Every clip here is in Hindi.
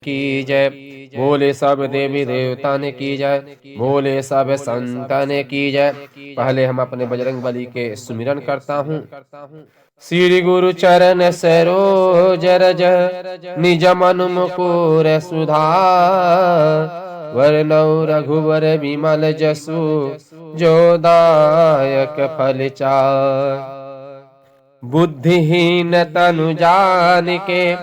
की जय। बोले सब देवी देवतान की जय। बोले सब संतन की जय। पहले हम अपने बजरंग बली के सुमिरन करता हूँ। श्री गुरु चरण सरोज रज निज मन मुकुर सुधार। वरनौ रघुवर विमल जसु जो दायक फल चार। बुद्धिहीन तनु जानिके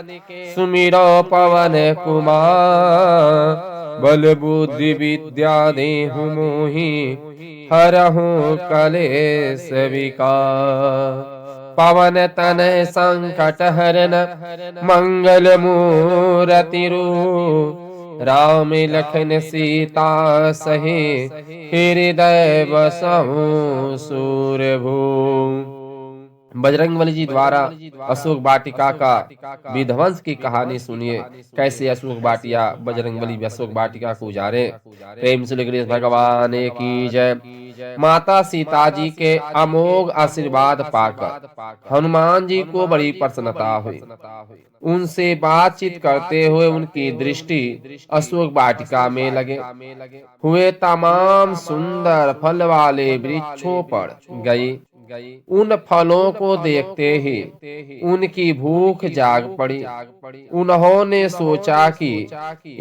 सुमिरो पवन कुमार। बल बुद्धि विद्या देहु मोहि हरहु कलेश विकार। पवन तनय संकट हरन मंगल मूरति रूप। राम लखन सीता सही हृदय बसहु सूरभूप। बजरंगबली जी द्वारा अशोक वाटिका का विध्वंस की कहानी सुनिए। कैसे अशोक वाटिया बजरंगबली अशोक वाटिका को उजारे। प्रेम से गणेश भगवान की जय। माता सीता जी के अमोघ आशीर्वाद पाकर हनुमान जी को बड़ी प्रसन्नता हुई। उनसे बातचीत करते हुए उनकी दृष्टि अशोक वाटिका में लगे हुए तमाम सुंदर फल वाले वृक्षों पर गई। उन फलों को देखते ही उनकी भूख जाग पड़ी। उन्होंने सोचा कि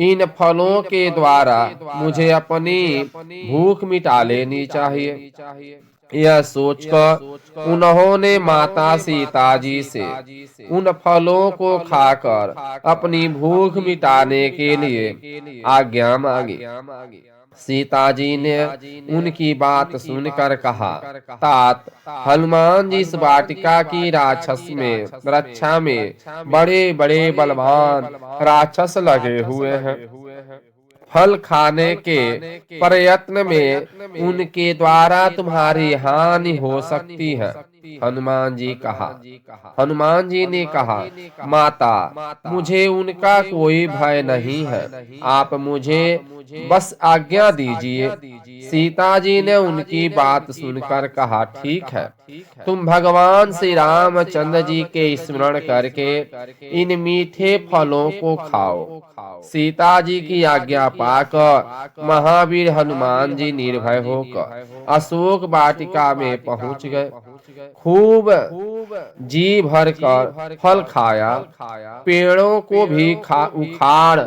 इन फलों के द्वारा मुझे अपनी भूख मिटा लेनी चाहिए। यह सोचकर उन्होंने माता सीता जी से उन फलों को खाकर अपनी भूख मिटाने के लिए आज्ञा मांगी। सीता जी ने उनकी बात सुनकर कहा, तात, हनुमान जी इस वाटिका की राक्षस में रक्षा में बड़े बड़े बलवान राक्षस लगे हुए हैं। फल खाने के प्रयत्न में उनके द्वारा तुम्हारी हानि हो सकती है। हनुमान जी ने कहा, माता, मुझे उनका कोई भय नहीं है। आप मुझे बस आज्ञा दीजिए। सीता जी ने उनकी बात सुनकर कहा, ठीक है, तुम भगवान श्री रामचंद्र जी के स्मरण करके इन मीठे फलों को खाओ। सीता जी की आज्ञा पाकर महावीर हनुमान जी निर्भय होकर अशोक वाटिका में पहुंच गए। खूब जी भर कर फल खाया। पेड़ों को भी उखाड़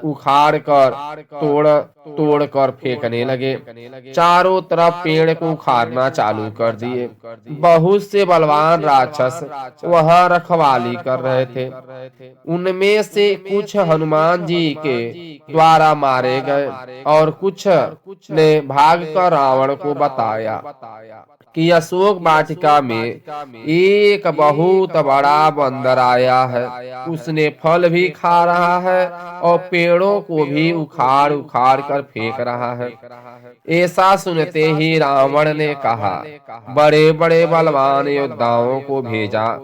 उखाड़ कर तोड़ कर फेंकने लगे। चारों तरफ पेड़ को उखाड़ना चालू कर दिए। बहुत से बलवान राक्षस वहां रखवाली कर रहे थे। उनमें से कुछ हनुमान जी के द्वारा मारे गए और कुछ ने भागकर रावण को बताया कि अशोक वाटिका में एक बहुत बड़ा बंदर आया है। उसने फल भी खा रहा है और पेड़ों को भी उखाड़ उखाड़ कर फेंक रहा है। ऐसा सुनते ही रावण ने कहा, बड़े बड़े बलवान योद्धाओं को भेजा,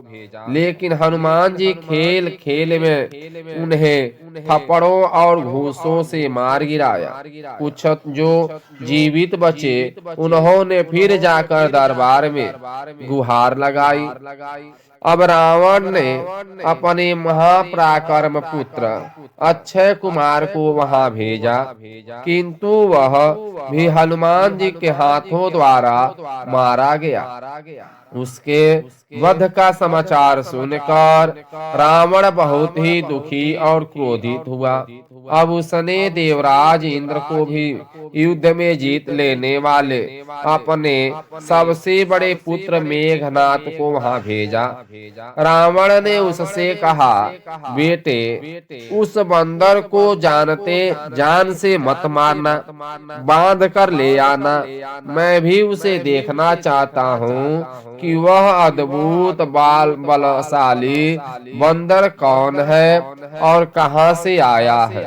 लेकिन हनुमान जी खेल खेल में उन्हें थप्पड़ों और घूंसों से मार गिराया। कुछ जो जीवित बचे उन्होंने फिर जाकर दरबार में गुहार लगाई। अब रावण ने अपने महापराक्रम पुत्र अक्षय कुमार को वहां भेजा, किंतु वह भी हनुमान जी के हाथों द्वारा मारा गया। उसके वध का समाचार सुनकर रावण बहुत ही दुखी और क्रोधित हुआ। अब उसने देवराज इंद्र को भी युद्ध में जीत लेने वाले अपने सबसे बड़े पुत्र मेघनाथ को वहां भेजा। रावण ने उससे कहा, बेटे, उस बंदर को जान से मत मारना, बांध कर ले आना। मैं भी उसे देखना चाहता हूँ कि वह अद्भुत बलशाली बंदर कौन है और कहां से आया है।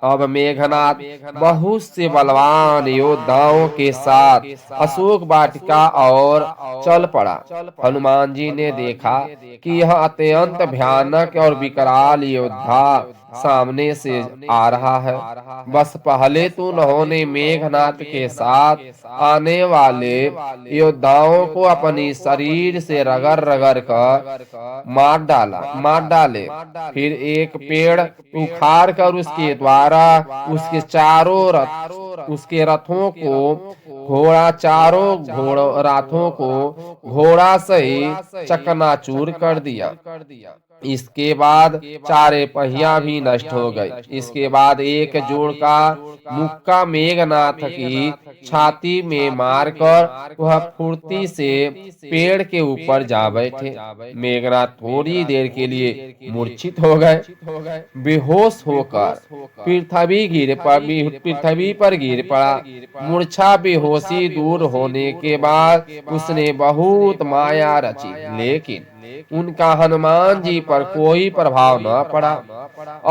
अब मेघनाथ बहुत से बलवान योद्धाओं के साथ अशोक वाटिका और चल पड़ा। हनुमान जी ने देखा कि यह अत्यंत भयानक और विकराल योद्धा सामने से आ रहा है। बस पहले तो उन्होंने मेघनाथ के साथ आने वाले योद्धाओं को अपनी शरीर से रगड़ रगड़ कर मार डाले। फिर एक पेड़ उखाड़ कर उसके द्वारा उसके चारों रथ उसके रथों को घोड़ा चारों घोड़ों राथों को घोड़ा सही चकनाचूर कर दिया। इसके बाद चारे पहिया भी नष्ट हो गई। इसके बाद एक जोड़ का मुक्का मेघनाथ की छाती में मारकर वह फुर्ती से पेड़ के ऊपर जा बैठे। मेघनाथ थोड़ी देर के लिए मूर्छित हो गए। बेहोश होकर पृथ्वी पर गिर पड़ा। मूर्छा बेहोशी दूर होने के बाद उसने बहुत माया रची, लेकिन उनका हनुमान जी पर कोई प्रभाव न पड़ा।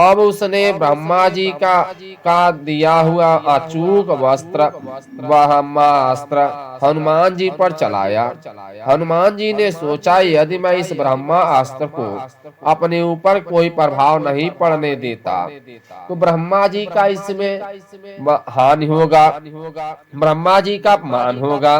अब उसने ब्रह्मा जी का दिया हुआ अचूक वस्त्र ब्रह्मास्त्र हनुमान जी पर चलाया। हनुमान जी ने सोचा, यदि मैं इस ब्रह्मास्त्र को अपने ऊपर कोई प्रभाव नहीं पड़ने देता तो ब्रह्मा जी का इसमें हानि होगा, ब्रह्मा जी का अपमान होगा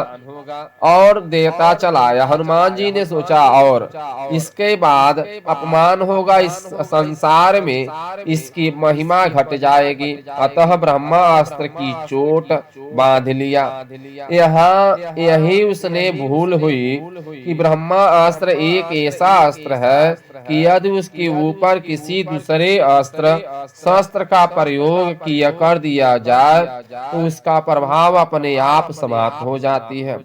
और देवता चलाया। हनुमान जी ने सोचा और इसके बाद अपमान होगा, इस संसार में इसकी महिमा घट जाएगी। अतः ब्रह्मास्त्र की चोट बांध लिया। यहाँ यही उसने भूल हुई कि ब्रह्मास्त्र एक ऐसा अस्त्र है कि यदि उसके ऊपर किसी दूसरे अस्त्र शस्त्र का प्रयोग किया कर दिया जाए तो उसका प्रभाव अपने आप समाप्त हो जाती है।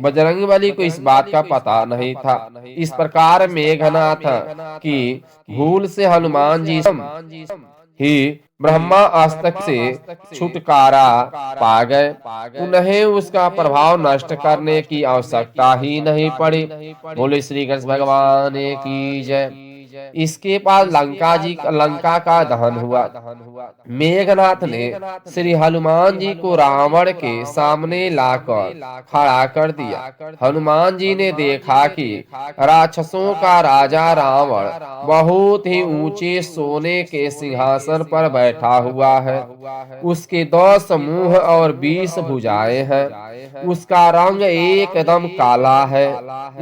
बजरंगबली को इस बात का पता नहीं था। इस प्रकार मेघनाथ की भूल से हनुमान जी ही ब्रह्मास्त्र से छुटकारा पा गए। उन्हें उसका प्रभाव नष्ट करने की आवश्यकता ही नहीं पड़ी। बोले श्री कृष्ण भगवान की जय। इसके बाद लंका का दहन हुआ। मेघनाथ ने श्री हनुमान जी को रावण के सामने लाकर खड़ा कर दिया। हनुमान जी ने देखा कि राक्षसों का राजा रावण बहुत ही ऊंचे सोने के सिंहासन पर बैठा हुआ है। उसके 10 मुंह और 20 भुजाएं हैं। उसका रंग एकदम काला है।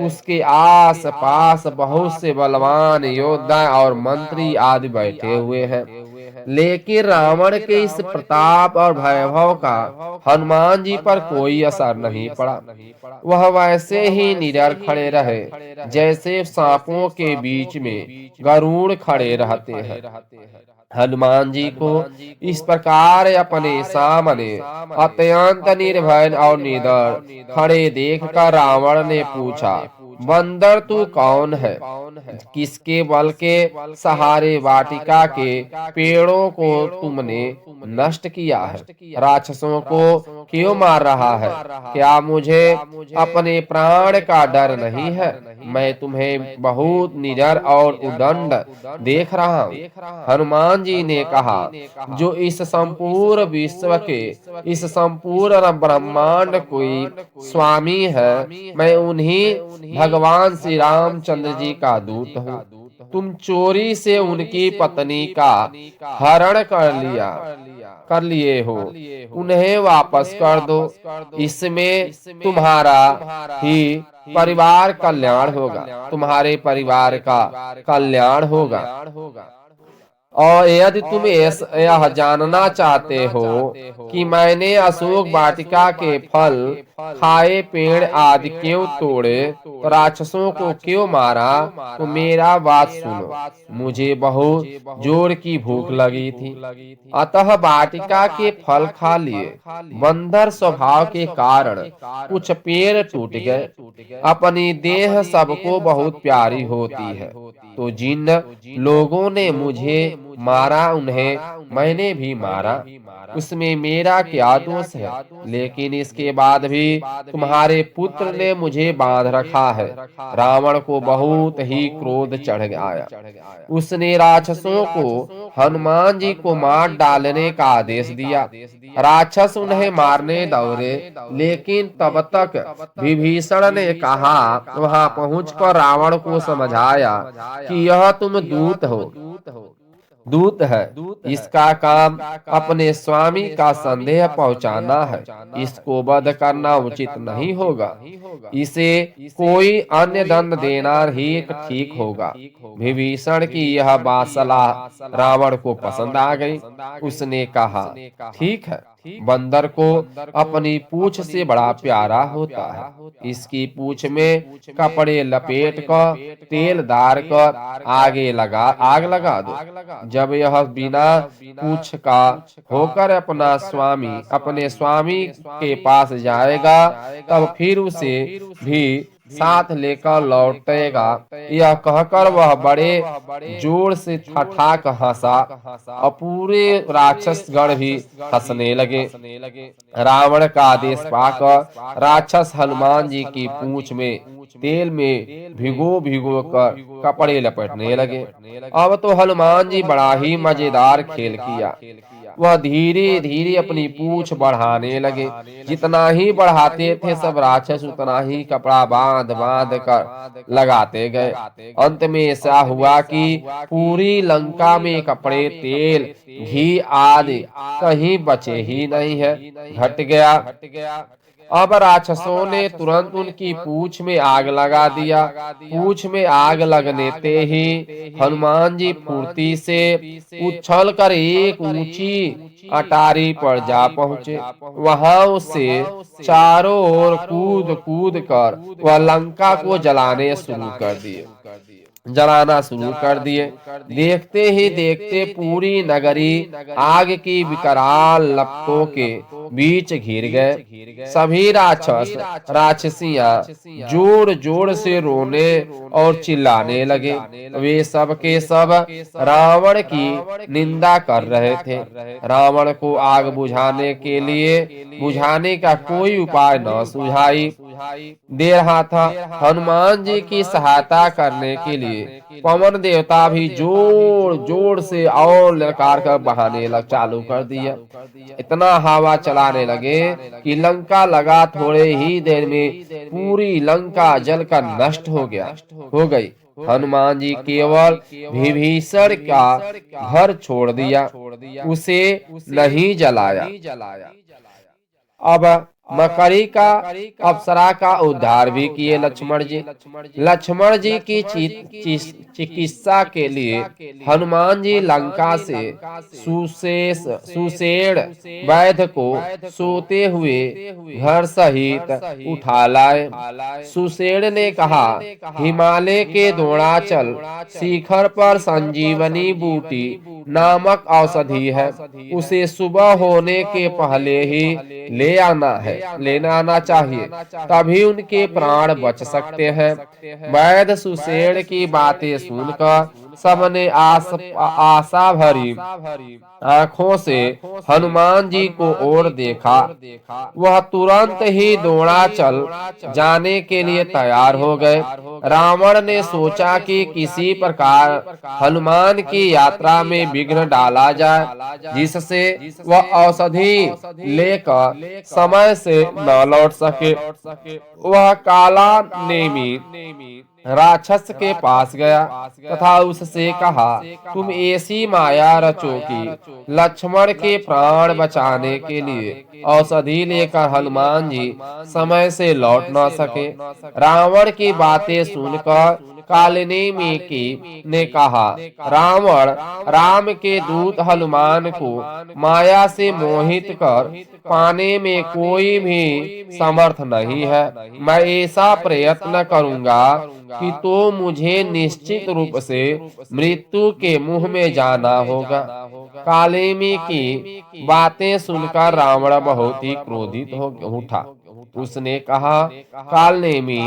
उसके आस पास बहुत से बलवान योद्धा और मंत्री आदि बैठे हुए हैं। लेकिन रावण के इस प्रताप और वैभव का हनुमान जी पर कोई असर नहीं पड़ा। वह वैसे ही निडर खड़े रहे जैसे सांपों के बीच में गरुड़ खड़े रहते हैं। हनुमान जी को इस प्रकार अपने सामने अत्यंत निर्भय और निडर खड़े देखकर रावण ने पूछा, बंदर तू कौन है? किसके बल के सहारे वाटिका के पेड़ों को तुमने नष्ट किया है? राक्षसों को क्यों मार रहा है? क्या मुझे अपने प्राण का डर नहीं है? मैं तुम्हें बहुत निडर और उदंड देख रहा हूँ। हनुमान जी ने कहा, जो इस संपूर्ण विश्व के इस संपूर्ण ब्रह्मांड कोई स्वामी है, मैं उन्हीं भगवान श्री रामचंद्र जी का दूत हूँ। तुम चोरी से उनकी पत्नी का हरण कर लिए हो, उन्हें वापस कर दो। इसमें तुम्हारा ही परिवार कल्याण होगा, तुम्हारे परिवार का कल्याण होगा। और यदि तुम यह जानना चाहते हो कि मैंने अशोक वाटिका के फल खाए पेड़ आदि क्यों तोड़े, तो राक्षसों को क्यों मारा, तो मेरा बात सुनो। मुझे बहुत जोर की भूख लगी थी, अतः वाटिका के फल खा लिए। बंदर स्वभाव के कारण कुछ पेड़ टूट गए। अपनी देह सबको बहुत प्यारी होती है, तो जिन लोगों ने मुझे मारा उन्हें मैंने भी मारा, उसमें मेरा क्या दोष है? लेकिन इसके बाद भी तुम्हारे पुत्र ने मुझे बांध रखा है। रावण को बहुत ही क्रोध चढ़ आया। उसने राक्षसों को हनुमान जी को मार डालने का आदेश दिया। राक्षस उन्हें मारने दौड़े, लेकिन तब तक विभीषण ने कहा, वहां पहुंचकर रावण को समझाया कि यह तुम दूत हो, दूत है, इसका काम अपने स्वामी का संदेह पहुंचाना है। इसको वध करना उचित नहीं होगा। इसे कोई अन्य दंड देना ही ठीक होगा। विभीषण की यह बात सलाह रावण को पसंद आ गई। उसने कहा, ठीक है, बंदर को अपनी पूंछ से बड़ा प्यारा होता है। इसकी पूंछ में कपड़े लपेट कर तेल डाल कर आग लगा दो। जब यह बिना पूंछ का होकर अपने स्वामी के पास जाएगा, तब फिर उसे भी साथ लेकर लौटेगा। यह कहकर वह बड़े जोर से ठठाक हंसा और पूरे राक्षस गण भी हंसने लगे। रावण का आदेश पाकर राक्षस हनुमान जी की पूंछ में तेल में भिगो भिगो कर कपड़े लपेटने लगे। अब तो हनुमान जी बड़ा ही मजेदार खेल किया। वह धीरे धीरे अपनी पूंछ बढ़ाने लगे। जितना ही बढ़ाते थे सब राक्षस उतना ही कपड़ा बांध बांध कर लगाते गए। अंत में ऐसा हुआ कि पूरी लंका में कपड़े, तेल, घी आदि कहीं बचे ही नहीं है। घट गया। अब राक्षसों ने तुरंत उनकी पूंछ में आग लगा दिया। पूंछ में आग लगने ते ही हनुमान जी फुर्ती से उछल कर एक ऊंची अटारी पर जा पहुंचे। वहां उससे चारों ओर कूद कूद कर वह लंका को जलाना शुरू कर दिए। देखते ही देखते पूरी नगरी आग की विकराल लपटों के बीच घिर गए। सभी राक्षसियां जोर जोर से रोने और चिल्लाने लगे। वे सब के सब रावण की निंदा कर रहे थे। रावण को आग बुझाने का कोई उपाय न सुझाई दे रहा था। हनुमान जी की सहायता करने के लिए पवन देवता भी जोर जोर से और ललकार कर बहाने चालू कर दिया। इतना हवा चलाने लगे कि लंका लगा थोड़े ही देर में पूरी लंका जलकर नष्ट हो गई। हनुमान जी केवल विभीषण का घर छोड़ दिया, उसे नहीं जलाया। अब मकरी का अप्सरा का उद्धार भी किए लक्ष्मण जी की चिकित्सा के लिए हनुमान जी लंका से सुषेण वैद्य को सोते हुए घर सहित उठा लाए। सुषेण ने कहा, हिमालय के द्रोणाचल शिखर पर संजीवनी बूटी नामक औषधि है। उसे सुबह होने के पहले ही लेना आना चाहिए, तभी उनके प्राण बच सकते हैं। वैद्य सुषेण की बातें सुनकर सबने आशा भरी आंखों से हनुमान जी को ओर देखा। वह तुरंत ही द्रोणाचल जाने के लिए तैयार हो गए। रावण ने सोचा कि किसी प्रकार हनुमान की यात्रा में विघ्न डाला जाए, जिससे वह औषधि लेकर समय से न लौट सके। वह काला नेमी राक्षस के पास गया तथा उससे कहा, तुम ऐसी माया रचो कि लक्ष्मण के प्राण बचाने के लिए औषधि लेकर हनुमान जी समय से लौट न सके। रावण की बातें सुनकर कालनेमी ने कहा, रावण राम के दूत हनुमान को माया से मोहित कर पाने में कोई भी समर्थ नहीं है। मैं ऐसा प्रयत्न करूंगा कि तो मुझे निश्चित रूप से मृत्यु के मुंह में जाना होगा। कालेमी की बातें सुनकर रावण बहुत ही क्रोधित हो उठा। उसने कहा, कालनेमी,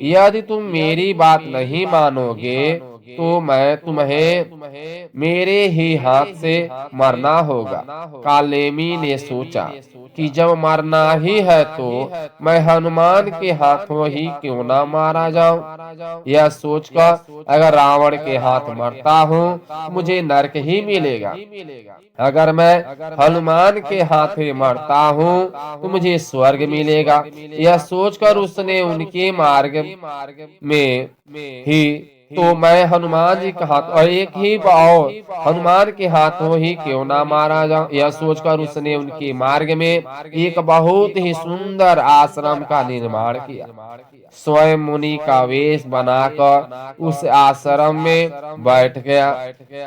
यदि तुम मेरी बात नहीं मानोगे तो मैं तुम्हें मेरे ही हाथ से मरना होगा। कालेमी ने सोचा कि जब मरना ही है तो मैं हनुमान के हाथों ही क्यों ना मारा जाऊं। यह सोचकर अगर रावण के हाथ मरता हूँ तो मुझे नरक ही मिलेगा। अगर मैं हनुमान के हाथ मरता हूँ तो मुझे स्वर्ग मिलेगा। यह सोचकर उसने उनके मार्ग में ही तो मैं हनुमान जी के हाथ और एक ही पाओ हनुमान के हाथों ही क्यों ना मारा जाऊं, यह सोचकर उसने उनके मार्ग में एक बहुत ही सुंदर आश्रम का निर्माण किया। स्वयं मुनि का वेश बनाकर उस आश्रम में बैठ गया।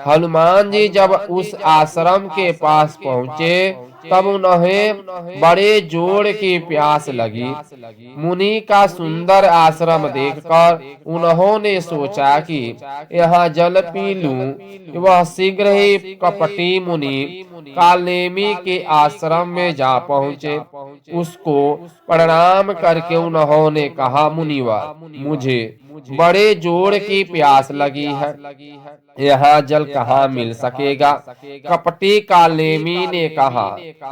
हनुमान जी जब उस आश्रम के पास पहुंचे तब उन्हें बड़े जोर की प्यास लगी। मुनि का सुंदर आश्रम देखकर उन्होंने सोचा कि यहाँ जल पी लूं। वह शीघ्र ही कपटी मुनि कालनेमी के आश्रम में जा पहुंचे। उसको प्रणाम करके उन्होंने कहा, मुनिवर, मुझे बड़े जोर की प्यास लगी है, यहाँ जल कहाँ मिल सकेगा। कपटी कालनेमी ने कहा,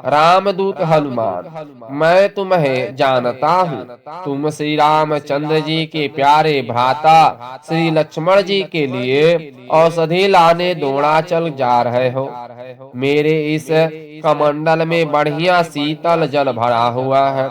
रामदूत हनुमान, मैं तुम्हें जानता हूँ। तुम श्री रामचंद्र जी के प्यारे भ्राता श्री लक्ष्मण जी के लिए औषधि लाने द्रोणाचल जा रहे हो। मेरे इस कमंडल में बढ़िया शीतल जल भरा हुआ है।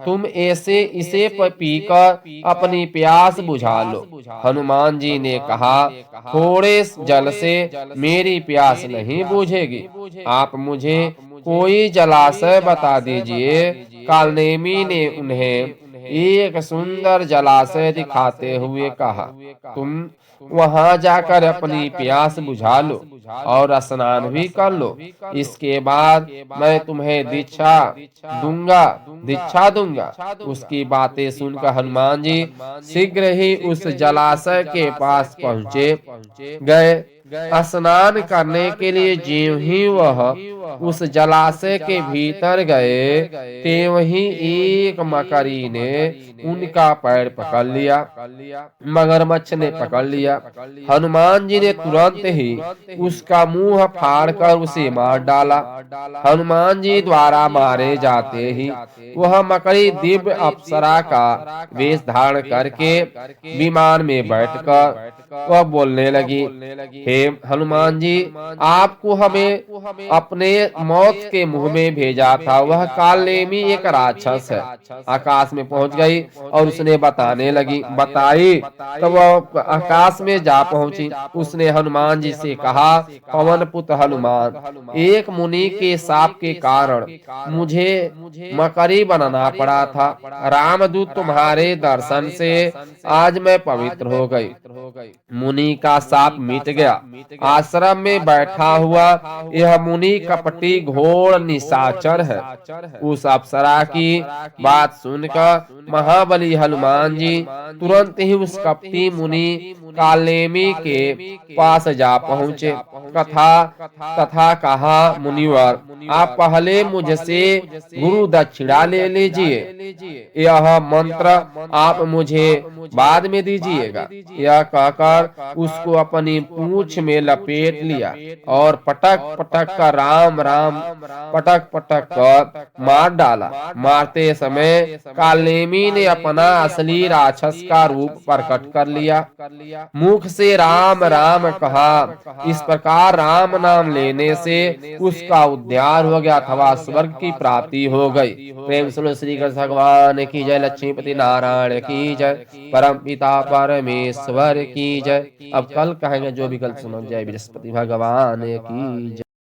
तुम ऐसे इसे पीकर अपनी प्यास बुझा लो। हनुमान जी ने कहा, थोड़े जल से मेरी प्यास नहीं बुझेगी, आप मुझे कोई जलाशय बता दीजिए। कालनेमी ने उन्हें एक सुंदर जलाशय दिखाते हुए कहा, तुम वहां जाकर अपनी प्यास बुझा लो और स्नान भी कर लो। इसके बाद मैं तुम्हें दीक्षा दूंगा। उसकी बातें सुनकर हनुमान जी शीघ्र ही उस जलाशय के पास पहुंचे गए। स्नान करने के लिए ज्यों ही वह उस जलाशय के भीतर गए, त्यों ही एक मकड़ी ने उनका पैर पकड़ लिया। मगरमच्छ ने पकड़ लिया। हनुमान जी ने तुरंत ही उसका मुंह फाड़कर उसे मार डाला। हनुमान जी द्वारा मारे जाते ही वह मकड़ी दिव्य अप्सरा का वेश धारण करके विमान में बैठकर वह बोलने लगी, हे हनुमान जी, आपको हमें अपने मौत के मुंह में भेजा था। वह कालनेमी एक राक्षस है। आकाश में पहुंच गई और उसने बताई तब वह आकाश में जा पहुंची। उसने हनुमान जी से कहा, पवन पुत्र हनुमान, एक मुनि के शाप के कारण मुझे मकड़ी बनना पड़ा था। रामदूत तुम्हारे दर्शन से आज मैं पवित्र हो गई। मुनि का शाप मिट गया। आश्रम में बैठा हुआ यह मुनि कपटी घोर निशाचर है। उस अप्सरा की बात सुनकर महाबली हनुमान जी तुरंत ही उस कपटी मुनि कालनेमी के पास जा पहुंचे तथा कहा, मुनिवर, आप पहले मुझसे गुरु दक्षिणा ले लीजिए, यह मंत्र आप मुझे बाद में दीजिएगा। यह कहकर उसको अपनी पूंछ में लपेट लिया और पटक पटक कर राम राम पटक पटक कर मार डाला। मारते समय कालनेमी ने अपना असली राक्षस का रूप प्रकट कर लिया। मुख से राम राम कहा। इस प्रकार राम नाम लेने से उसका उद्धार हो गया अथवा स्वर्ग की प्राप्ति हो गई। प्रेम सुनो श्री कृष्ण भगवान की जय, लक्ष्मीपति नारायण की जय, परम पिता परमेश्वर की जय। अब कल कहेंगे जो भी कल सुनो, जय बृहस्पति भगवान की जय।